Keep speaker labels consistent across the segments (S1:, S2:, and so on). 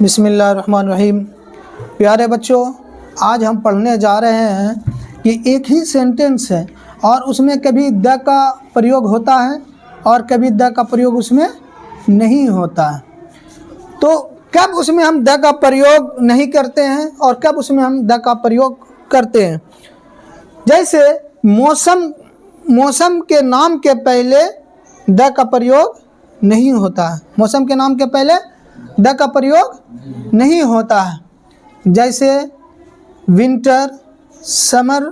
S1: बिस्मिल्लाहिर्रहमानिर्रहीम। प्यारे बच्चों, आज हम पढ़ने जा रहे हैं कि एक ही सेंटेंस है और उसमें कभी द का प्रयोग होता है और कभी द का प्रयोग उसमें नहीं होता है। तो कब उसमें हम द का प्रयोग नहीं करते हैं और कब उसमें हम द का प्रयोग करते हैं। जैसे मौसम के नाम के पहले द का प्रयोग नहीं होता है। मौसम के नाम के पहले द का प्रयोग नहीं होता है। जैसे विंटर, समर,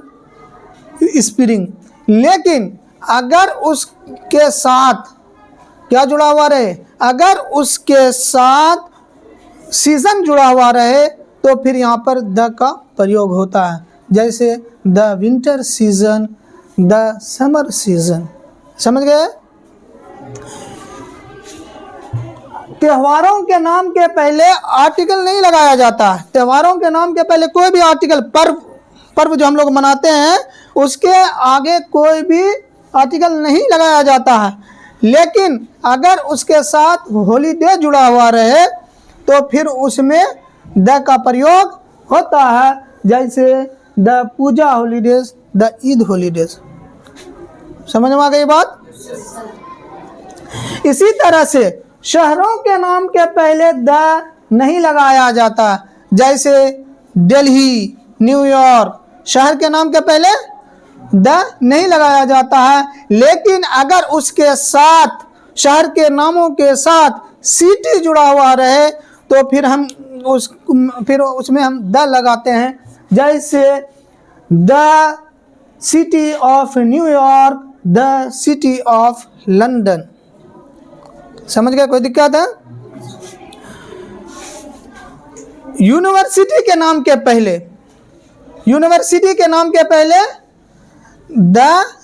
S1: स्प्रिंग। लेकिन अगर उसके साथ क्या जुड़ा हुआ रहे, अगर उसके साथ सीज़न जुड़ा हुआ रहे तो फिर यहाँ पर द का प्रयोग होता है। जैसे the winter season, the summer season. समझ गए। त्योहारों के नाम के पहले आर्टिकल नहीं लगाया जाता है। त्योहारों के नाम के पहले कोई भी आर्टिकल, पर्व जो हम लोग मनाते हैं उसके आगे कोई भी आर्टिकल नहीं लगाया जाता है। लेकिन अगर उसके साथ हॉलीडे जुड़ा हुआ रहे तो फिर उसमें द का प्रयोग होता है। जैसे the Puja holidays, the Eid holidays. समझ में आ गई बात। इसी तरह से शहरों के नाम के पहले द नहीं लगाया जाता। जैसे दिल्ली, न्यूयॉर्क, शहर के नाम के पहले द नहीं लगाया जाता है। लेकिन अगर उसके साथ, शहर के नामों के साथ सिटी जुड़ा हुआ रहे तो फिर उसमें हम द लगाते हैं। जैसे the city of New York, the city of London. समझ गए, कोई दिक्कत है। यूनिवर्सिटी के नाम के पहले, यूनिवर्सिटी के नाम के पहले द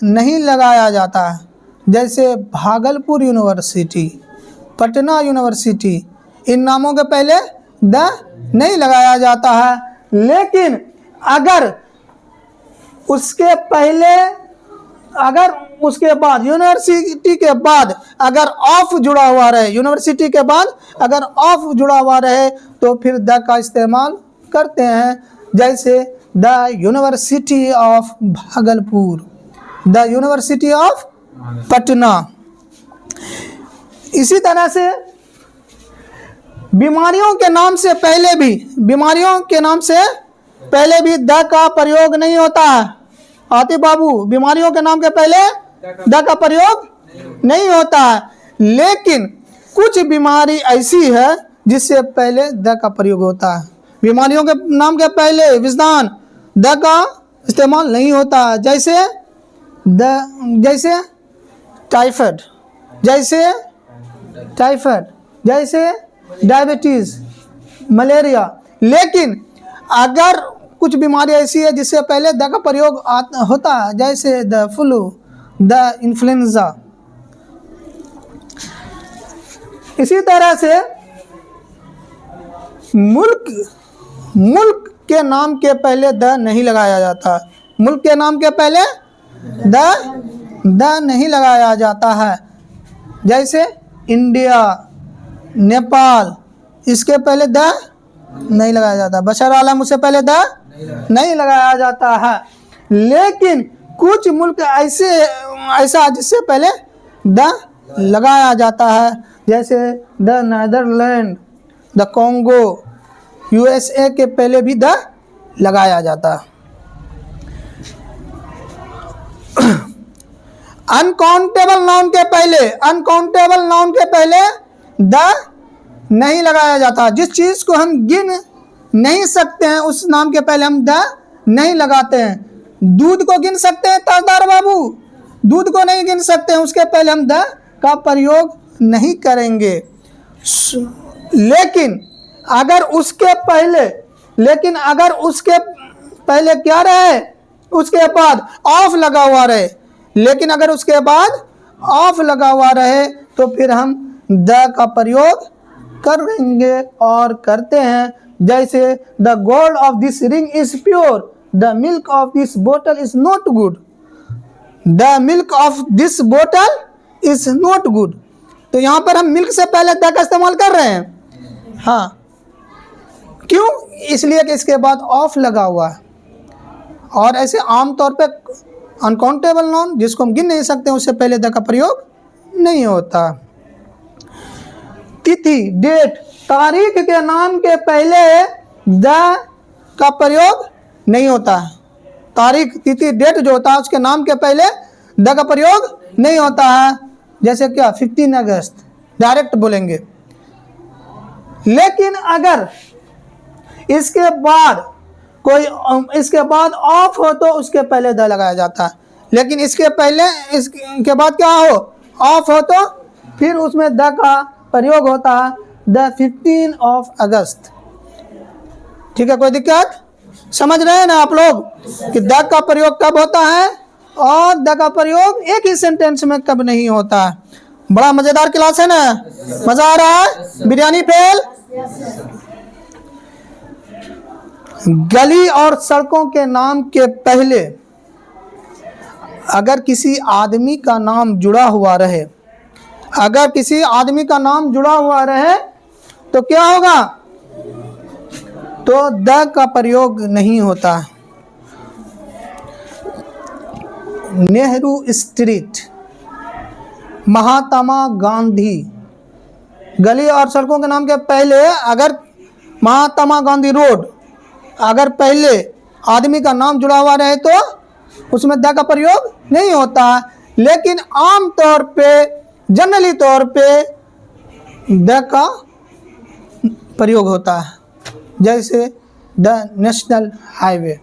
S1: नहीं लगाया जाता है। जैसे भागलपुर यूनिवर्सिटी, पटना यूनिवर्सिटी, इन नामों के पहले द नहीं लगाया जाता है। लेकिन अगर उसके पहले, अगर उसके बाद, यूनिवर्सिटी के बाद अगर ऑफ जुड़ा हुआ रहे, यूनिवर्सिटी के बाद अगर ऑफ जुड़ा हुआ रहे तो फिर द का इस्तेमाल करते हैं। जैसे the university of Bhagalpur, the university of Patna. इसी तरह से बीमारियों के नाम से पहले भी, बीमारियों के नाम से पहले भी द का प्रयोग नहीं होता है। आतिफ बाबू, बीमारियों के नाम के पहले द का प्रयोग नहीं होता है। लेकिन कुछ बीमारी ऐसी है जिससे पहले द का प्रयोग होता है। बीमारियों के नाम के पहले विषाण, द का इस्तेमाल नहीं होता है। जैसे टाइफाइड, जैसे डायबिटीज, मलेरिया। लेकिन अगर कुछ बीमारी ऐसी है जिससे पहले द का प्रयोग होता है, जैसे द फ्लू, द इन्फ्लुएंजा। इसी तरह से मुल्क के नाम के पहले द नहीं लगाया जाता। मुल्क के नाम के पहले द नहीं लगाया जाता है। जैसे इंडिया, नेपाल, इसके पहले द नहीं लगाया जाता। बशर आलम, उससे पहले द नहीं लगाया जाता है। लेकिन कुछ मुल्क ऐसा जिससे पहले द लगाया जाता है। जैसे the Netherland, the Congo, USA के पहले भी द लगाया जाता है। अनकाउंटेबल नाउन के पहले द नहीं लगाया जाता। जिस चीज़ को हम गिन नहीं सकते हैं उस नाम के पहले हम द नहीं लगाते हैं। दूध को गिन सकते हैं ताजदार बाबू? दूध को नहीं गिन सकते हैं, उसके पहले हम द का प्रयोग नहीं करेंगे। लेकिन अगर उसके पहले क्या रहे, उसके बाद ऑफ लगा हुआ रहे, लेकिन अगर उसके बाद ऑफ लगा हुआ रहे तो फिर हम द का प्रयोग करेंगे और करते हैं। जैसे the gold of this ring is pure, the milk of this बोतल is not good, the milk of this बोतल इज नॉट गुड। तो यहाँ पर हम मिल्क से पहले द का इस्तेमाल कर रहे हैं। हाँ, क्यों? इसलिए कि इसके बाद ऑफ लगा हुआ है। और ऐसे आमतौर पे अनकाउंटेबल नाउन जिसको हम गिन नहीं सकते उससे पहले द का प्रयोग नहीं होता। तिथि, डेट, तारीख के नाम के पहले द का प्रयोग नहीं होता है। तारीख, तिथि, डेट जो होता है उसके नाम के पहले द का प्रयोग नहीं होता है। जैसे क्या 15 अगस्त डायरेक्ट बोलेंगे। लेकिन अगर इसके बाद ऑफ हो तो उसके पहले द लगाया जाता है। लेकिन इसके बाद क्या हो, ऑफ हो तो फिर उसमें द का प्रयोग होता है, द 15 ऑफ अगस्त। ठीक है, कोई दिक्कत? समझ रहे हैं ना आप लोग कि द का प्रयोग कब होता है और द का प्रयोग एक ही सेंटेंस में कब नहीं होता है। बड़ा मजेदार क्लास है ना, मजा आ रहा है? बिरयानी फेल। गली और सड़कों के नाम के पहले अगर किसी आदमी का नाम जुड़ा हुआ रहे, अगर किसी आदमी का नाम जुड़ा हुआ रहे तो क्या होगा? तो द का प्रयोग नहीं होता। नेहरू स्ट्रीट, महात्मा गांधी, गली और सड़कों के नाम के पहले अगर महात्मा गांधी रोड अगर पहले आदमी का नाम जुड़ा हुआ रहे तो उसमें द का प्रयोग नहीं होता। लेकिन आम तौर पे, जनरली तौर पे द का प्रयोग होता है। जैसे द नेशनल हाईवे,